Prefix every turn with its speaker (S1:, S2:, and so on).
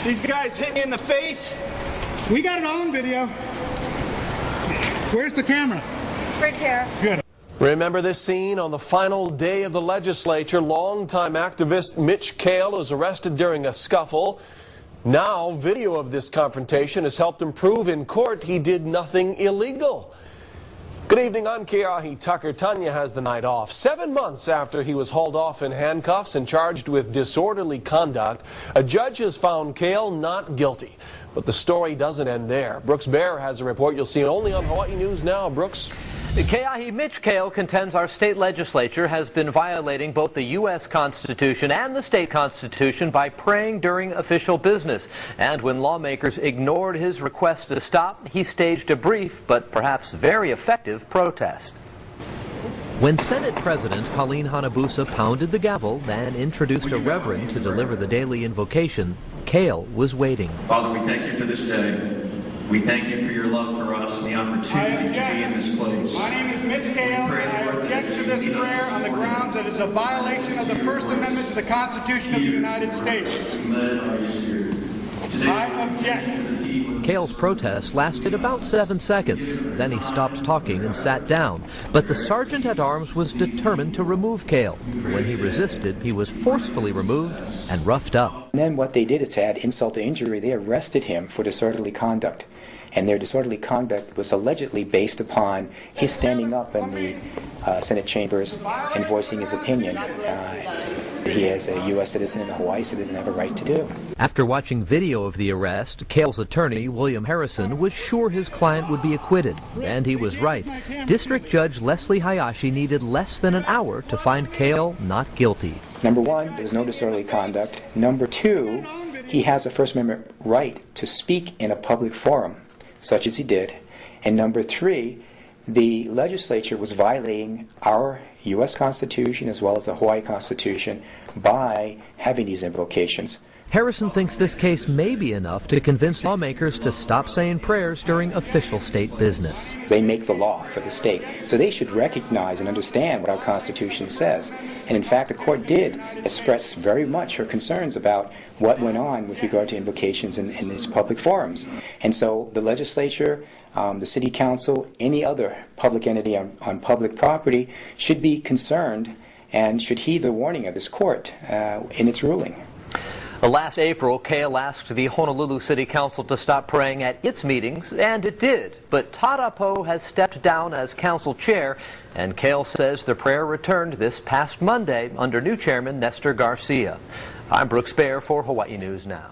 S1: These guys hit me in the face.
S2: We got it all on video. Where's the camera?
S3: Right here.
S2: Good.
S4: Remember this scene on the final day of the legislature. Longtime activist Mitch Kahle was arrested during a scuffle. Now, video of this confrontation has helped him prove in court he did nothing illegal. Good evening, I'm Kahle Tucker. Tanya has the night off. 7 months after he was hauled off in handcuffs and charged with disorderly conduct, a judge has found Kahle not guilty. But the story doesn't end there. Brooks Bear has a report you'll see only on Hawaii News Now. Brooks.
S5: Mitch Kahle contends our state legislature has been violating both the U.S. Constitution and the state constitution by praying during official business. And when lawmakers ignored his request to stop, he staged a brief but perhaps very effective protest. When Senate President Colleen Hanabusa pounded the gavel and introduced a reverend to deliver the daily invocation, Kahle was waiting.
S6: Father, we thank you for this day. We thank you for your love for us and the opportunity to be in this place.
S2: My name is Mitch Kahle. I object to this prayer on the grounds that it's a violation of the First Amendment to the Constitution of the United States. I object.
S5: Kahle's protest lasted about 7 seconds. Then he stopped talking and sat down. But the sergeant-at-arms was determined to remove Kahle. When he resisted, he was forcefully removed and roughed up.
S7: And then what they did is to add insult to injury. They arrested him for disorderly conduct. And their disorderly conduct was allegedly based upon his standing up in the Senate chambers and voicing his opinion. He, as a U.S. citizen and a Hawaii citizen, have a right to do.
S5: After watching video of the arrest, Kahle's attorney, William Harrison, was sure his client would be acquitted. And he was right. District Judge Leslie Hayashi needed less than an hour to find Kahle not guilty.
S7: Number one, there's no disorderly conduct. Number two, he has a First Amendment right to speak in a public forum, such as he did. And number three, the legislature was violating our U.S. Constitution as well as the Hawaii Constitution by having these invocations.
S5: Harrison thinks this case may be enough to convince lawmakers to stop saying prayers during official state business.
S7: They make the law for the state, so they should recognize and understand what our Constitution says. And in fact, the court did express very much her concerns about what went on with regard to invocations in these public forums. And so the legislature, the city council, any other public entity on public property should be concerned and should heed the warning of this court in its ruling.
S5: Last April, Kahle asked the Honolulu City Council to stop praying at its meetings, and it did. But Tarapo has stepped down as council chair, and Kahle says the prayer returned this past Monday under new chairman Nestor Garcia. I'm Brooks Bear for Hawaii News Now.